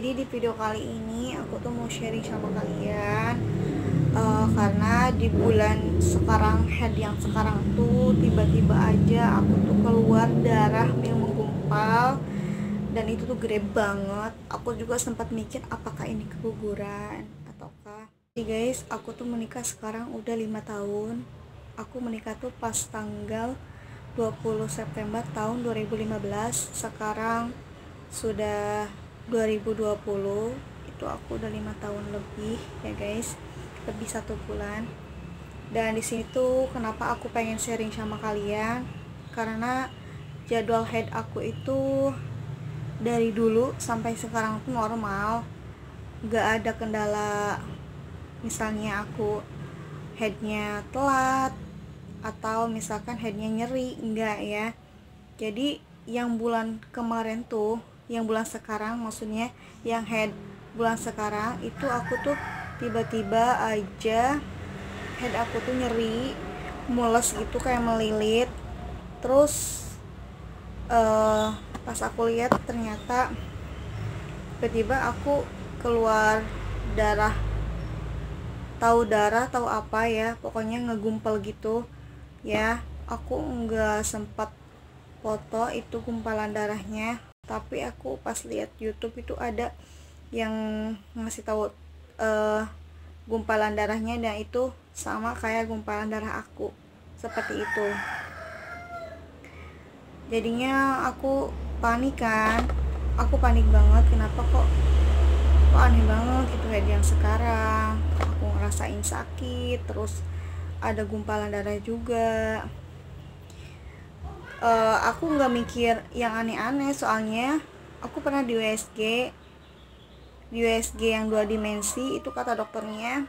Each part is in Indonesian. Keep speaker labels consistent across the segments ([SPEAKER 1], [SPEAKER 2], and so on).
[SPEAKER 1] Jadi di video kali ini aku tuh mau sharing sama kalian karena di bulan sekarang, head yang sekarang tuh tiba-tiba aja aku tuh keluar darah yang menggumpal dan itu tuh gede banget. Aku juga sempat mikir apakah ini keguguran ataukah. Jadi guys, aku tuh menikah sekarang udah 5 tahun. Aku menikah tuh pas tanggal 20 September tahun 2015. Sekarang sudah 2020, itu aku udah 5 tahun lebih ya guys, lebih 1 bulan. Dan di sini tuh kenapa aku pengen sharing sama kalian, karena jadwal head aku itu dari dulu sampai sekarang tuh normal, gak ada kendala. Misalnya aku headnya telat atau misalkan headnya nyeri, enggak ya. Jadi yang bulan kemarin tuh, yang bulan sekarang maksudnya, yang head bulan sekarang itu aku tuh tiba-tiba aja head aku tuh nyeri, mules gitu kayak melilit. Terus pas aku lihat ternyata tiba-tiba aku keluar darah, tahu apa ya, pokoknya ngegumpal gitu ya. Aku nggak sempat foto itu gumpalan darahnya, tapi aku pas lihat YouTube itu ada yang ngasih tahu gumpalan darahnya, dan itu sama kayak gumpalan darah aku, seperti itu. Jadinya aku panik kan, aku panik banget, kenapa kok aneh banget gitu head yang sekarang. Aku ngerasain sakit, terus ada gumpalan darah juga. Aku nggak mikir yang aneh-aneh, soalnya aku pernah di USG yang 2 dimensi. Itu kata dokternya,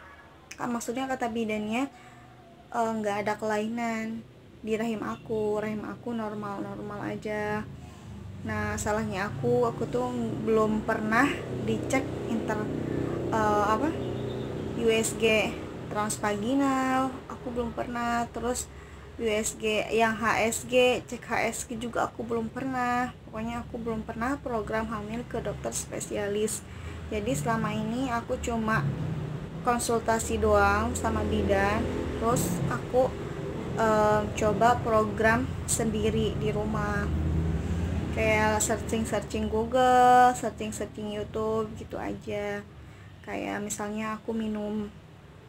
[SPEAKER 1] kan maksudnya kata bidannya, nggak ada kelainan di rahim aku normal aja. Nah salahnya aku tuh belum pernah dicek USG transvaginal, aku belum pernah. Terus USG yang HSG, cek HSG juga aku belum pernah. Pokoknya aku belum pernah program hamil ke dokter spesialis. Jadi selama ini aku cuma konsultasi doang sama bidan. Terus aku coba program sendiri di rumah, kayak searching Google, searching YouTube gitu aja. Kayak misalnya aku minum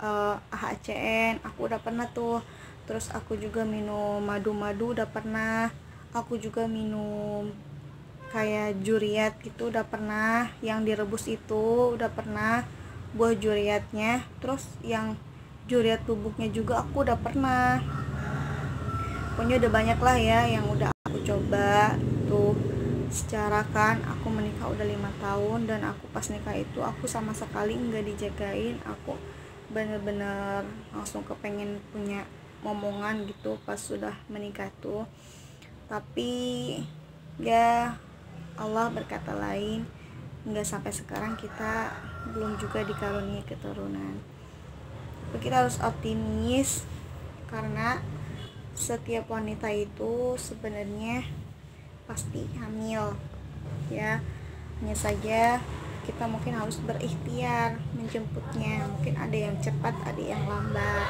[SPEAKER 1] AHCN, aku udah pernah tuh. Terus aku juga minum madu udah pernah. Aku juga minum kayak juriat gitu udah pernah, yang direbus itu udah pernah, buah juriatnya. Terus yang juriat bubuknya juga aku udah pernah. Pokoknya udah banyak lah ya yang udah aku coba tuh. Secara kan aku menikah udah 5 tahun, dan aku pas nikah itu aku sama sekali nggak dijagain. Aku bener-bener langsung kepengen punya momongan gitu pas sudah menikah tuh. Tapi ya Allah berkata lain, nggak sampai sekarang kita belum juga dikaruniai keturunan. Tapi kita harus optimis, karena setiap wanita itu sebenarnya pasti hamil ya. Hanya saja kita mungkin harus berikhtiar menjemputnya. Mungkin ada yang cepat, ada yang lambat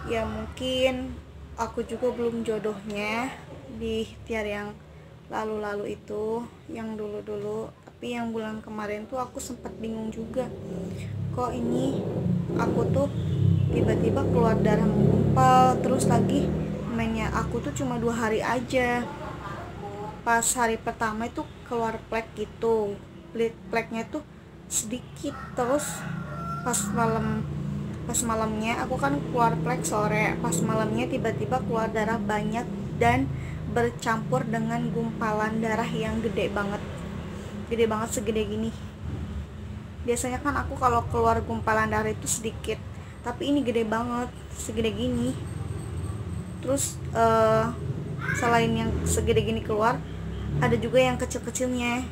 [SPEAKER 1] ya. Mungkin aku juga belum jodohnya di ikhtiar yang lalu-lalu itu, yang dulu-dulu. Tapi yang bulan kemarin tuh aku sempat bingung juga, kok ini aku tuh tiba-tiba keluar darah menggumpal. Terus lagi mainnya aku tuh cuma 2 hari aja. Pas hari pertama itu keluar plek gitu, pleknya tuh sedikit. Terus pas malamnya aku kan keluar plek sore, pas malamnya tiba-tiba keluar darah banyak dan bercampur dengan gumpalan darah yang gede banget segede gini. Biasanya kan aku kalau keluar gumpalan darah itu sedikit, tapi ini gede banget, segede gini. Terus selain yang segede gini keluar, ada juga yang kecil-kecilnya.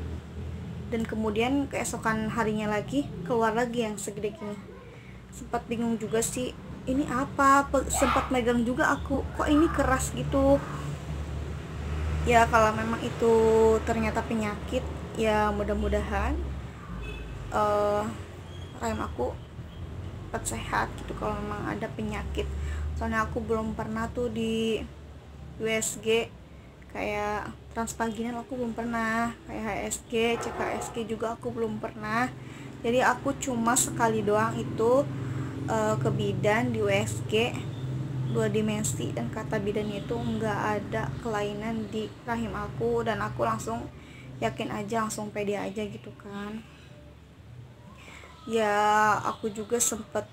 [SPEAKER 1] Dan kemudian keesokan harinya lagi keluar lagi yang segede gini. Sempat bingung juga sih, ini apa, sempat megang juga aku, kok ini keras gitu ya. Kalau memang itu ternyata penyakit ya mudah-mudahan rahim aku cepat sehat gitu kalau memang ada penyakit. Soalnya aku belum pernah tuh di USG kayak transvaginal, aku belum pernah, kayak HSG, CKSG juga aku belum pernah. Jadi aku cuma sekali doang itu ke bidan di USG 2 dimensi, dan kata bidannya itu nggak ada kelainan di rahim aku, dan aku langsung yakin aja, langsung pede aja gitu kan. Ya aku juga sempet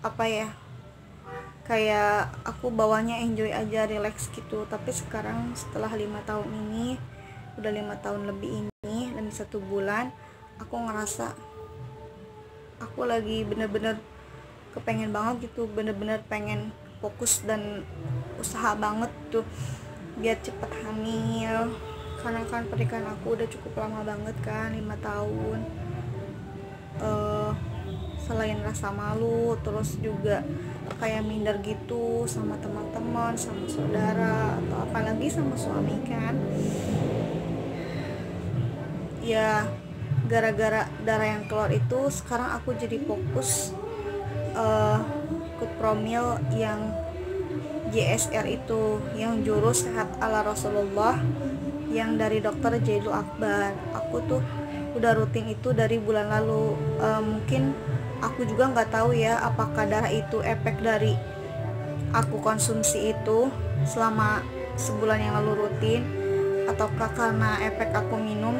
[SPEAKER 1] apa ya, kayak aku bawanya enjoy aja, relax gitu. Tapi sekarang setelah 5 tahun ini, udah 5 tahun lebih ini dan 1 bulan, aku ngerasa aku lagi bener-bener kepengen banget gitu, bener-bener pengen fokus dan usaha banget tuh biar cepet hamil. Karena kan pernikahan aku udah cukup lama banget kan, 5 tahun. Selain rasa malu, terus juga kayak minder gitu sama teman-teman, sama saudara, atau apalagi sama suami kan. Ya gara-gara darah yang keluar itu, sekarang aku jadi fokus ikut promil yang JSR itu, yang jurus sehat ala Rasulullah, yang dari dokter Jaidul Akbar. Aku tuh udah rutin itu dari bulan lalu. Mungkin aku juga nggak tahu ya apakah darah itu efek dari aku konsumsi itu selama sebulan yang lalu rutin, ataukah karena efek aku minum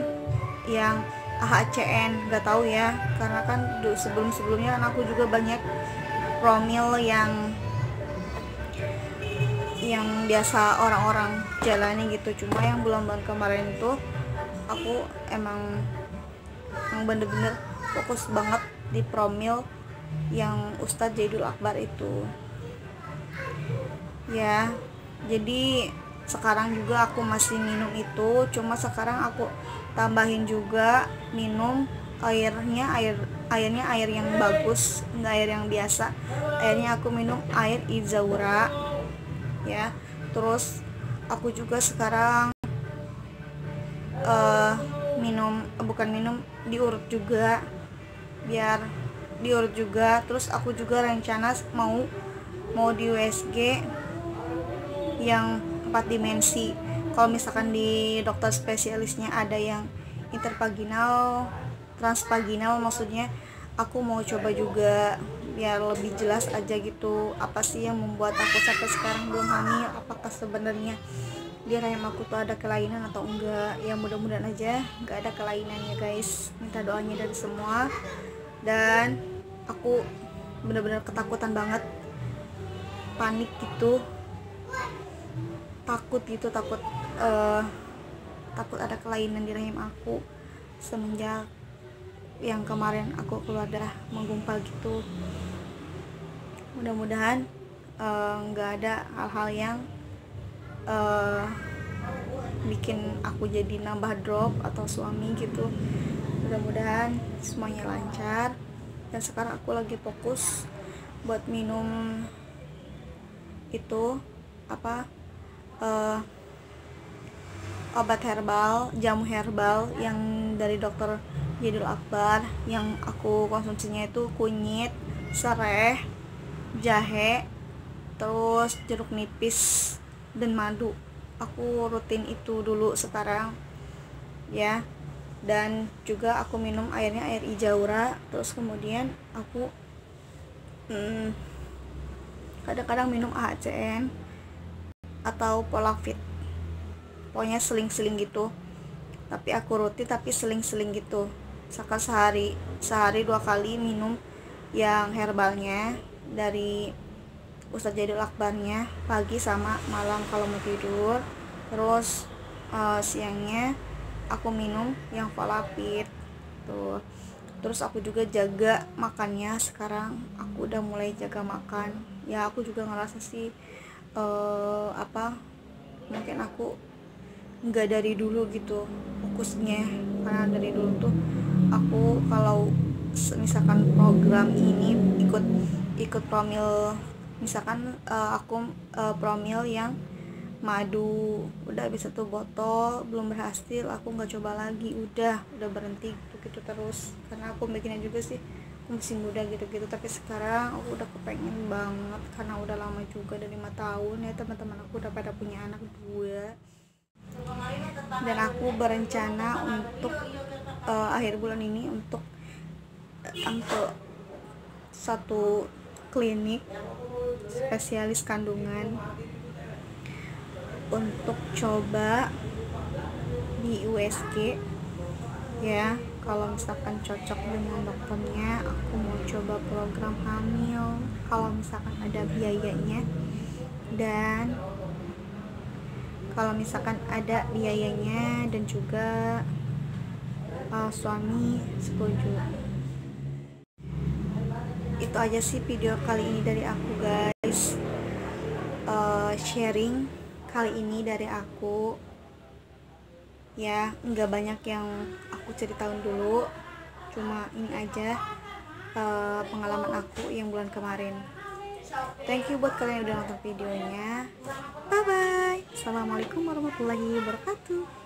[SPEAKER 1] yang AHCN, nggak tahu ya. Karena kan sebelumnya kan aku juga banyak promil yang biasa orang-orang jalani gitu. Cuma yang bulan-bulan kemarin itu aku emang bener-bener fokus banget di promil yang Ustadz Jaidul Akbar itu ya. Jadi sekarang juga aku masih minum itu, cuma sekarang aku tambahin juga minum airnya air yang bagus, nggak air yang biasa. Airnya aku minum air Izaura ya. Terus aku juga sekarang diurut juga, biar diurut juga. Terus aku juga rencana mau di USG yang 4 dimensi. Kalau misalkan di dokter spesialisnya ada yang intervaginal, transvaginal maksudnya, aku mau coba juga biar lebih jelas aja gitu, apa sih yang membuat aku sampai sekarang belum hamil, apakah sebenarnya di rahim aku tuh ada kelainan atau enggak. Ya mudah-mudahan aja enggak ada kelainan ya guys, minta doanya dari semua. Dan aku benar-benar ketakutan banget, panik gitu, takut ada kelainan di rahim aku semenjak yang kemarin aku keluar darah menggumpal gitu. Mudah-mudahan nggak ada hal-hal yang bikin aku jadi nambah drop atau suami gitu. Mudah-mudahan semuanya lancar. Dan sekarang aku lagi fokus buat minum itu obat herbal, jamu herbal yang dari dokter Jaidul Akbar. Yang aku konsumsinya itu kunyit, sereh, jahe, terus jeruk nipis dan madu. Aku rutin itu dulu sekarang ya. Dan juga aku minum airnya air Ijaura. Terus kemudian aku kadang-kadang minum AHCN atau Polafit, pokoknya seling-seling gitu. Tapi aku rutin, tapi seling-seling gitu. Sehari 2 kali minum yang herbalnya dari Ustadz Jaidul Akbarnya, pagi sama malam kalau mau tidur. Terus siangnya aku minum yang Polafit tuh. Terus aku juga jaga makannya. Sekarang aku udah mulai jaga makan ya. Aku juga ngerasa sih mungkin aku nggak dari dulu gitu fokusnya. Karena dari dulu tuh aku kalau misalkan program ini ikut promil, misalkan aku promil yang madu, udah habis 1 botol belum berhasil, aku nggak coba lagi, udah berhenti gitu terus, karena aku bikinnya juga sih aku masih muda gitu tapi sekarang aku udah kepengen banget karena udah lama juga, dari 5 tahun ya. Teman-teman aku udah pada punya anak 2 dan aku berencana untuk akhir bulan ini untuk satu klinik spesialis kandungan untuk coba di USG ya. Kalau misalkan cocok dengan dokternya, aku mau coba program hamil kalau misalkan ada biayanya, dan kalau misalkan ada biayanya dan juga suami setuju. Itu aja sih video kali ini dari aku guys, sharing kali ini dari aku ya, nggak banyak yang aku ceritain dulu, cuma ini aja pengalaman aku yang bulan kemarin. Thank you buat kalian yang udah nonton videonya. Bye bye. Assalamualaikum warahmatullahi wabarakatuh.